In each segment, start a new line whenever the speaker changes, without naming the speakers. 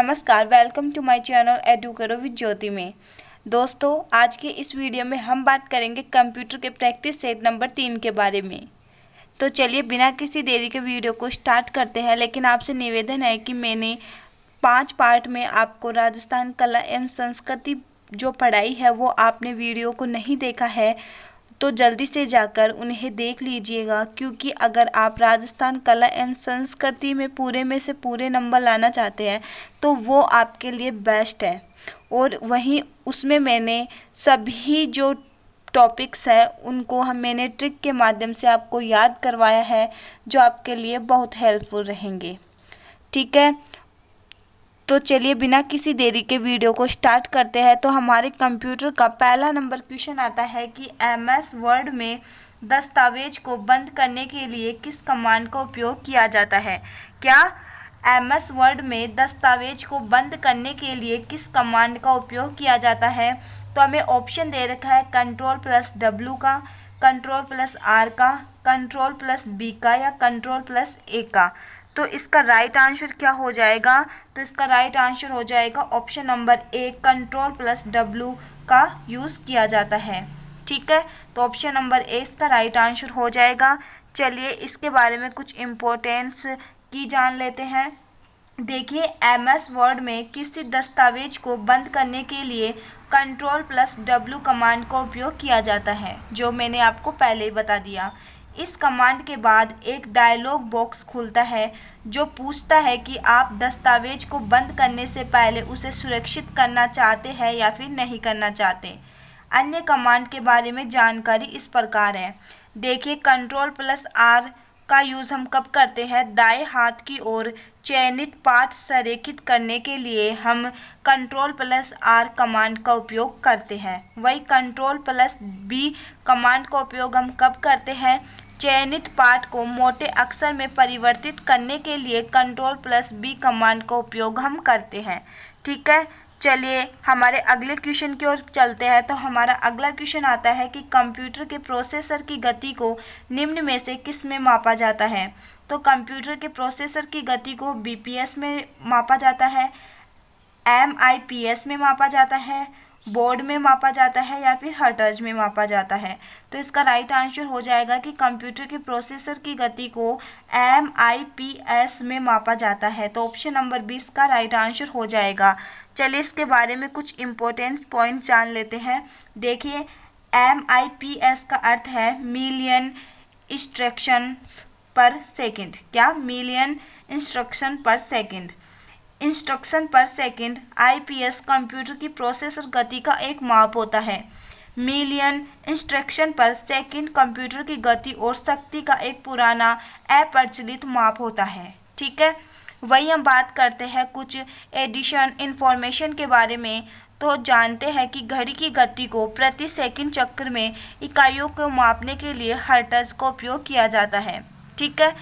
नमस्कार, welcome to my channel edu करो with Jyoti में। दोस्तों, आज के इस वीडियो में हम बात करेंगे कंप्यूटर के प्रैक्टिस सेट नंबर 3 के बारे में। तो चलिए बिना किसी देरी के वीडियो को स्टार्ट करते हैं। लेकिन आपसे निवेदन है कि मैंने 5 पार्ट में आपको राजस्थान कला एवं संस्कृति जो पढ़ाई है वो आपने वीडियो को नहीं देखा है तो जल्दी से जाकर उन्हें देख लीजिएगा, क्योंकि अगर आप राजस्थान कला एवं संस्कृति में पूरे में से पूरे नंबर लाना चाहते हैं तो वो आपके लिए बेस्ट है। और वहीं उसमें मैंने सभी जो टॉपिक्स है उनको मैंने ट्रिक के माध्यम से आपको याद करवाया है, जो आपके लिए बहुत हेल्पफुल रहेंगे। ठीक है, तो चलिए बिना किसी देरी के वीडियो को स्टार्ट करते हैं। तो हमारे कंप्यूटर का पहला नंबर क्वेश्चन आता है कि एमएस वर्ड में दस्तावेज को बंद करने के लिए किस कमांड का उपयोग किया जाता है। क्या एमएस वर्ड में दस्तावेज को बंद करने के लिए किस कमांड का उपयोग किया जाता है। तो हमें ऑप्शन दे रखा है Ctrl+W का, Ctrl+R का, Ctrl+B का या Ctrl+A का। तो इसका राइट आंसर क्या हो जाएगा। तो इसका राइट आंसर हो जाएगा ऑप्शन नंबर ए, Ctrl+W का यूज़ किया जाता है। ठीक है, तो ऑप्शन नंबर ए इसका राइट आंसर हो जाएगा। चलिए इसके बारे में कुछ इम्पोर्टेंस की जान लेते हैं। देखिए, एमएस वर्ड में किसी दस्तावेज को बंद करने के लिए Ctrl+W कमांड का उपयोग किया जाता है, जो मैंने आपको पहले ही बता दिया। इस कमांड के बाद एक डायलॉग बॉक्स खुलता है जो पूछता है कि आप दस्तावेज को बंद करने से पहले उसे सुरक्षित करना चाहते हैं या फिर नहीं करना चाहते। अन्य कमांड के बारे में जानकारी इस प्रकार है। देखिए, Ctrl+R का यूज़ हम कब करते हैं। दाएं हाथ की ओर चयनित पाठ संरेखित करने के लिए हम Ctrl+R कमांड का उपयोग करते हैं। वही Ctrl+B कमांड का उपयोग हम कब करते हैं। चयनित पाठ को मोटे अक्षर में परिवर्तित करने के लिए Ctrl+B कमांड का उपयोग हम करते हैं। ठीक है, चलिए हमारे अगले क्वेश्चन की ओर चलते हैं। तो हमारा अगला क्वेश्चन आता है कि कंप्यूटर के प्रोसेसर की गति को निम्न में से किस में मापा जाता है। तो कंप्यूटर के प्रोसेसर की गति को बीपीएस में मापा जाता है, एमआईपीएस में मापा जाता है, बोर्ड में मापा जाता है या फिर हर्ट्ज में मापा जाता है। तो इसका राइट आंसर हो जाएगा कि कंप्यूटर के प्रोसेसर की गति को एमआईपीएस में मापा जाता है। तो ऑप्शन नंबर 20 का राइट आंसर हो जाएगा। चलिए इसके बारे में कुछ इम्पोर्टेंट पॉइंट जान लेते हैं। देखिए, एमआईपीएस का अर्थ है मिलियन इंस्ट्रक्शंस पर सेकेंड। क्या? मिलियन इंस्ट्रक्शन पर सेकेंड। इंस्ट्रक्शन पर सेकेंड आईपीएस कंप्यूटर की प्रोसेसर गति का एक माप होता है। मिलियन इंस्ट्रक्शन पर सेकेंड कंप्यूटर की गति और शक्ति का एक पुराना अप्रचलित माप होता है। ठीक है, वही हम बात करते हैं कुछ एडिशन इंफॉर्मेशन के बारे में। तो जानते हैं कि घड़ी की गति को प्रति सेकंड चक्र में इकाइयों को मापने के लिए हर्ट्ज का उपयोग किया जाता है। ठीक है,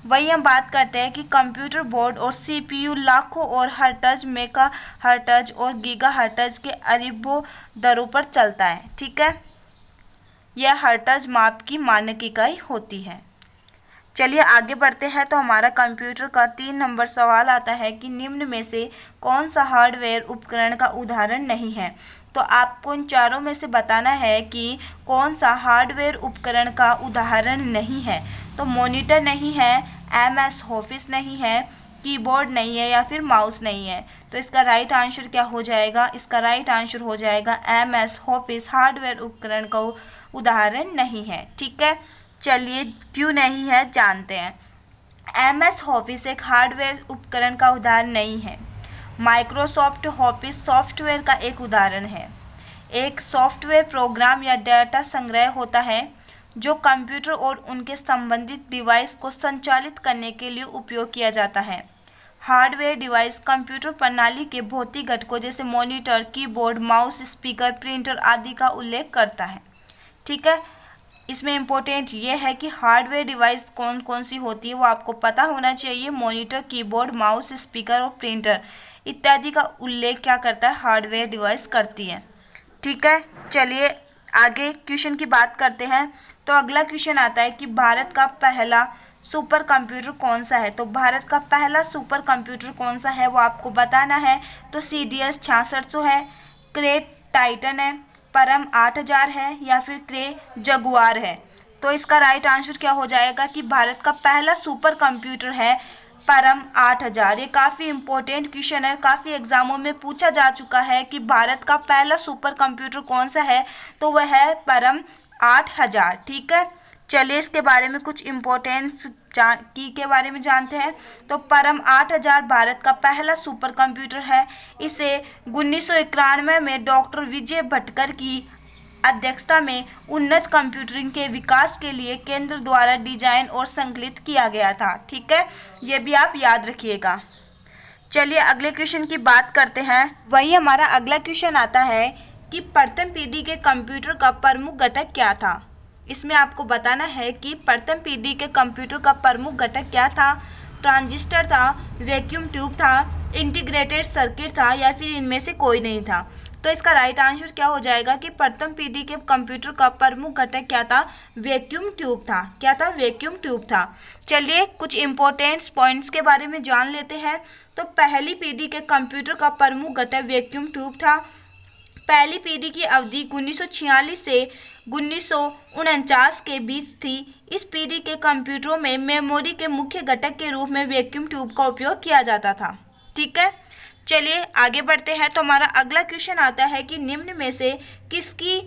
वही हम बात करते हैं कि कंप्यूटर बोर्ड और सीपीयू लाखों और हर्ट्ज मेगा हर्ट्ज और गीगा हर्ट्ज के अरबों दरों पर चलता है। ठीक है, यह हर्ट्ज माप की मानक इकाई होती है। चलिए आगे बढ़ते हैं। तो हमारा कंप्यूटर का 3 नंबर सवाल आता है कि निम्न में से कौन सा हार्डवेयर उपकरण का उदाहरण नहीं है। तो आपको इन चारों में से बताना है कि कौन सा हार्डवेयर उपकरण का उदाहरण नहीं है। तो मॉनिटर नहीं है, एमएस ऑफिस नहीं है, कीबोर्ड नहीं है या फिर माउस नहीं है। तो इसका राइट आंसर क्या हो जाएगा। इसका राइट आंसर हो जाएगा एमएस ऑफिस हार्डवेयर उपकरण का उदाहरण नहीं है। ठीक है, चलिए क्यों नहीं है जानते हैं। एमएस ऑफिस एक हार्डवेयर उपकरण का उदाहरण नहीं है। माइक्रोसॉफ्ट ऑफिस सॉफ्टवेयर का एक उदाहरण है। एक सॉफ्टवेयर प्रोग्राम या डेटा संग्रह होता है जो कंप्यूटर और उनके संबंधित डिवाइस को संचालित करने के लिए उपयोग किया जाता है। हार्डवेयर डिवाइस कंप्यूटर प्रणाली के भौतिक घटकों जैसे monitor, keyboard, mouse, speaker, printer आदि का उल्लेख करता है। ठीक है, इसमें इम्पोर्टेंट ये है कि हार्डवेयर डिवाइस कौन कौन सी होती है वो आपको पता होना चाहिए। मॉनिटर, कीबोर्ड, माउस, स्पीकर और प्रिंटर इत्यादि का उल्लेख क्या करता है, हार्डवेयर डिवाइस करती है। ठीक है, चलिए आगे क्वेश्चन की बात करते हैं। तो अगला क्वेश्चन आता है कि भारत का पहला सुपर कंप्यूटर कौन सा है। तो भारत का पहला सुपर कंप्यूटर कौन सा है वो आपको बताना है। तो CDS 6600 है, क्रे टाइटन है, परम 8000 है या फिर क्रे जगुआर है। तो इसका राइट आंसर क्या हो जाएगा कि भारत का पहला सुपर कंप्यूटर है परम 8000। ये काफी इंपॉर्टेंट क्वेश्चन है, काफी एग्जामों में पूछा जा चुका है कि भारत का पहला सुपर कंप्यूटर कौन सा है, तो वह है परम 8000। ठीक है, चलिए इसके बारे में कुछ इम्पोर्टेंस की के बारे में जानते हैं। तो परम 8000 भारत का पहला सुपर कंप्यूटर है। इसे 1991 में डॉक्टर विजय भटकर की अध्यक्षता में उन्नत कंप्यूटिंग के विकास के लिए केंद्र द्वारा डिजाइन और संकलित किया गया था। ठीक है, ये भी आप याद रखिएगा। चलिए अगले क्वेश्चन की बात करते हैं। वही हमारा अगला क्वेश्चन आता है कि प्रथम पीढ़ी के कंप्यूटर का प्रमुख घटक क्या था। इसमें आपको बताना है कि प्रथम पीढ़ी के कंप्यूटर का प्रमुख घटक क्या था। ट्रांजिस्टर था, वैक्यूम ट्यूब था, इंटीग्रेटेड सर्किट था या फिर इनमें से कोई नहीं था। तो इसका राइट आंसर क्या हो जाएगा कि प्रथम पीढ़ी के कंप्यूटर का प्रमुख घटक क्या था, वैक्यूम ट्यूब था। क्या था, वैक्यूम ट्यूब था। चलिए कुछ इंपॉर्टेंट पॉइंट्स के बारे में जान लेते हैं। तो पहली पीढ़ी के कंप्यूटर का प्रमुख घटक वैक्यूम ट्यूब था। पहली पीढ़ी की अवधि 1946 से 1949 के बीच थी। इस पीढ़ी के कंप्यूटरों में मेमोरी के मुख्य घटक के रूप में वैक्यूम ट्यूब का उपयोग किया जाता था। ठीक है, चलिए आगे बढ़ते हैं। तो हमारा अगला क्वेश्चन आता है कि निम्न में से किसकी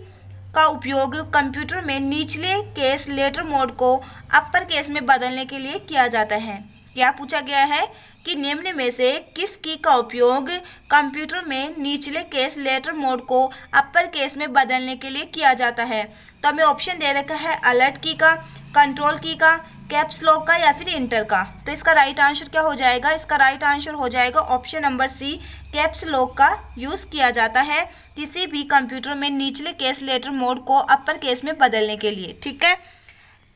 का उपयोग कंप्यूटर में निचले केस लेटर मोड को अपर केस में बदलने के लिए किया जाता है। क्या पूछा गया है कि निम्न में से किसकी का उपयोग कंप्यूटर में निचले केस लेटर मोड को अपर केस में बदलने के लिए किया जाता है। तो हमें ऑप्शन दे रखा है अलर्ट की का, कंट्रोल की का, कैप्स लॉक का या फिर इंटर का। तो इसका राइट आंसर क्या हो जाएगा, इसका राइट आंसर हो जाएगा option number C, caps lock का यूज किया जाता है किसी भी कंप्यूटर में निचले केस लेटर मोड को अपर केस में बदलने के लिए। ठीक है,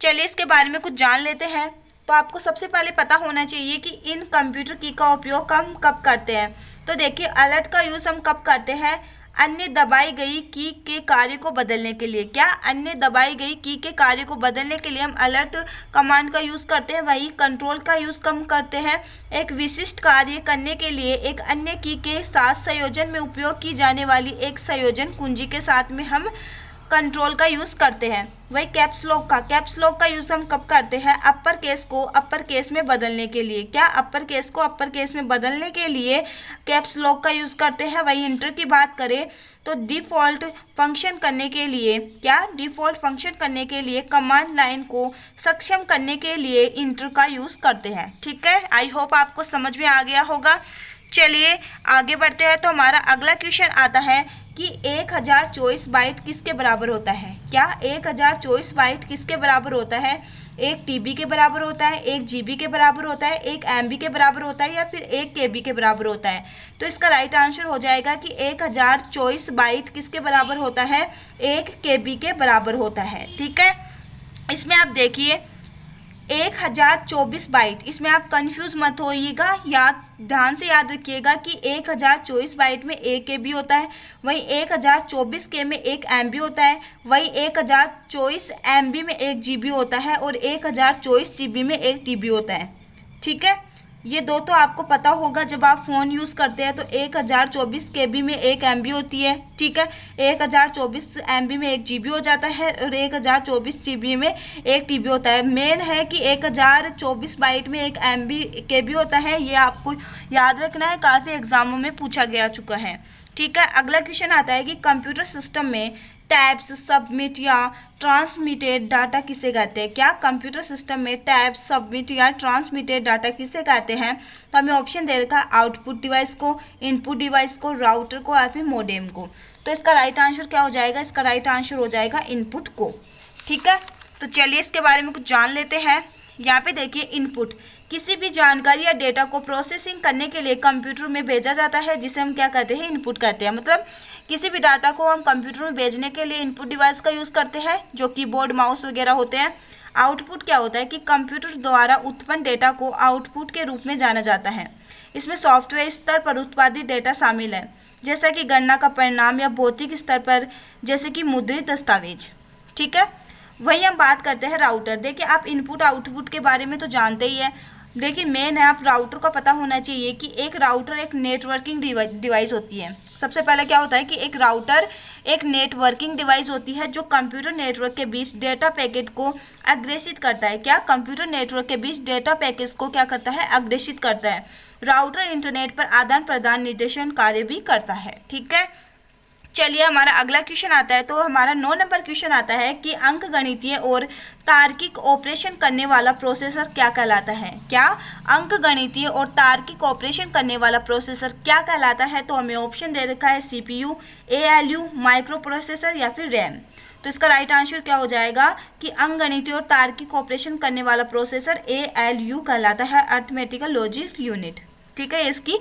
चलिए इसके बारे में कुछ जान लेते हैं। तो आपको सबसे पहले पता होना चाहिए कि इन कंप्यूटर की का उपयोग हम कब करते हैं। तो देखिए अलर्ट का यूज हम कब करते हैं, अन्य दबाई गई की के कार्य को बदलने के लिए। क्या, अन्य दबाई गई की के कार्य को बदलने के लिए हम अलर्ट कमांड का यूज करते हैं। वही कंट्रोल का यूज कम करते हैं, एक विशिष्ट कार्य करने के लिए एक अन्य की के साथ संयोजन में उपयोग की जाने वाली एक संयोजन कुंजी के साथ में हम कंट्रोल का यूज करते हैं। वही कैप्स लॉक का यूज हम कब करते हैं, अपर केस को अपर केस में बदलने के लिए। क्या, अपर केस को अपर केस में बदलने के लिए कैप्स लॉक का यूज करते हैं। वही इंटर की बात करें तो डिफॉल्ट फंक्शन करने के लिए, क्या, डिफॉल्ट फंक्शन करने के लिए कमांड लाइन को सक्षम करने के लिए इंटर का यूज करते हैं। ठीक है, आई होप आपको समझ में आ गया होगा। चलिए आगे बढ़ते हैं। तो हमारा अगला क्वेश्चन आता है कि 1024 बाइट किसके बराबर होता है। क्या, 1024 बाइट किसके बराबर होता है, एक टीबी के बराबर होता है, एक जीबी के बराबर होता है, एक एमबी के बराबर होता है या फिर एक केबी के बराबर होता है। तो इसका राइट आंसर हो जाएगा कि 1024 बाइट किसके बराबर होता है, एक केबी के बराबर होता है। ठीक है, इसमें आप देखिए 1024 बाइट, इसमें आप कंफ्यूज मत होइएगा, याद ध्यान से याद रखिएगा कि 1024 बाइट में एक केबी होता है, वही 1024 के में एक एमबी होता है, वही 1024 एमबी में एक जीबी होता है और 1024 जीबी में एक टीबी होता है। ठीक है, ये दो तो आपको पता होगा जब आप फोन यूज करते हैं। तो 1024 केबी में एक एमबी होती है। ठीक है, 1024 एमबी में एक जीबी हो जाता है और 1024 जीबी में एक टीबी होता है। मेन है कि 1024 बाइट में एक एमबी केबी होता है, ये आपको याद रखना है, काफी एग्जामों में पूछा गया चुका है। ठीक है, अगला क्वेश्चन आता है कि कंप्यूटर सिस्टम में टैब्स सबमिट या ट्रांसमिटेड डाटा किसे कहते हैं। क्या, कंप्यूटर सिस्टम में टैब्स सबमिट या ट्रांसमिटेड डाटा किसे कहते हैं। तो हमें ऑप्शन दे रखा है आउटपुट डिवाइस को, इनपुट डिवाइस को, राउटर को या फिर मोडेम को। तो इसका राइट आंसर क्या हो जाएगा, इसका राइट आंसर हो जाएगा इनपुट को। ठीक है, तो चलिए इसके बारे में कुछ जान लेते हैं। यहाँ पे देखिए इनपुट, किसी भी जानकारी या डेटा को प्रोसेसिंग करने के लिए कंप्यूटर में भेजा जाता है, जिसे हम क्या कहते हैं, इनपुट कहते हैं। मतलब किसी भी डाटा को हम कंप्यूटर में भेजने के लिए इनपुट डिवाइस का यूज करते हैं, जो कीबोर्ड माउस वगैरह होते हैं। आउटपुट क्या होता है कि कंप्यूटर द्वारा उत्पन्न डेटा को आउटपुट के रूप में जाना जाता है। इसमें सॉफ्टवेयर स्तर पर उत्पादित डेटा शामिल है, जैसा कि गणना का परिणाम, या भौतिक स्तर पर जैसे कि मुद्रित दस्तावेज। ठीक है, वही हम बात करते हैं राउटर। देखिए आप इनपुट आउटपुट के बारे में तो जानते ही है, लेकिन मेन है आप राउटर का पता होना चाहिए कि एक राउटर एक नेटवर्किंग डिवाइस होती है। सबसे पहले क्या होता है कि एक राउटर एक नेटवर्किंग डिवाइस होती है जो कंप्यूटर नेटवर्क के बीच डेटा पैकेट को अग्रेषित करता है। क्या? कंप्यूटर नेटवर्क के बीच डेटा पैकेट को क्या करता है? अग्रेषित करता है। राउटर इंटरनेट पर आदान प्रदान निर्देशन कार्य भी करता है। ठीक है, चलिए हमारा अगला क्वेश्चन आता है। तो हमारा 9 नंबर क्वेश्चन आता है कि अंकगणितीय और तार्किक ऑपरेशन करने वाला प्रोसेसर क्या कहलाता है? क्या? अंकगणितीय और तार्किक ऑपरेशन करने वाला प्रोसेसर क्या कहलाता है? तो हमें ऑप्शन दे रखा है सीपीयू, एएलयू, माइक्रो प्रोसेसर या फिर रैम। तो इसका राइट आंसर क्या हो जाएगा कि अंकगणितीय और तार्किक ऑपरेशन करने वाला प्रोसेसर एएलयू कहलाता है, अर्थमेटिकल लॉजिक यूनिट। ठीक है, इसकी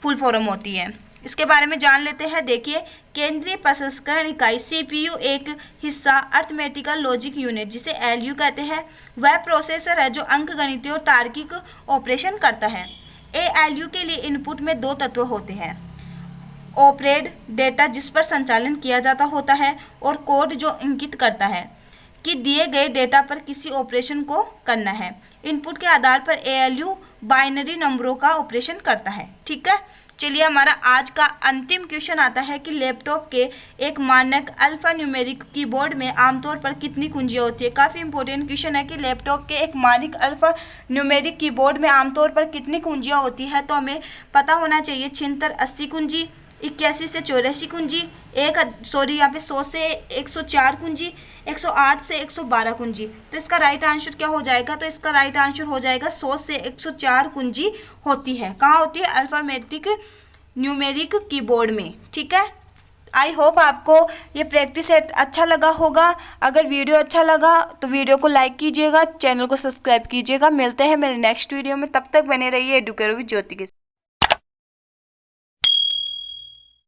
फुल फॉर्म होती है। इसके बारे में जान लेते हैं। देखिए, केंद्रीय प्रसंस्करण इकाई सीपीयू एक हिस्सा अर्थमेटिकल लॉजिक यूनिट जिसे एलयू कहते हैं, वह प्रोसेसर है जो अंकगणितीय और तार्किक ऑपरेशन करता है। एएलयू के लिए इनपुट में 2 तत्व होते हैं, ऑपरेड डेटा जिस पर संचालन किया जाता होता है और कोड जो इंगित करता है कि दिए गए डेटा पर किसी ऑपरेशन को करना है। इनपुट के आधार पर एएलयू बाइनरी नंबरों का ऑपरेशन करता है। ठीक है, चलिए हमारा आज का अंतिम क्वेश्चन आता है कि लैपटॉप के एक मानक अल्फा न्यूमेरिक कीबोर्ड में आमतौर पर कितनी कुंजियां होती है? काफी इंपॉर्टेंट क्वेश्चन है कि लैपटॉप के एक मानक अल्फा न्यूमेरिक कीबोर्ड में आमतौर पर कितनी कुंजियां होती है? तो हमें पता होना चाहिए 76 80 कुंजी, 81 से 84 कुंजी, यहाँ पे 100 से 104 कुंजी, 108 से 112 कुंजी। तो इसका राइट आंसर क्या हो जाएगा? तो इसका राइट आंसर हो जाएगा 100 से 104 कुंजी होती है। कहाँ होती है? अल्फामेटिक न्यूमेरिक कीबोर्ड में। ठीक है, आई होप आपको ये प्रैक्टिस सेट अच्छा लगा होगा। अगर वीडियो अच्छा लगा तो वीडियो को लाइक कीजिएगा, चैनल को सब्सक्राइब कीजिएगा। मिलते हैं मेरे नेक्स्ट वीडियो में, तब तक बने रहिए एडुकेरो विद ज्योति के साथ।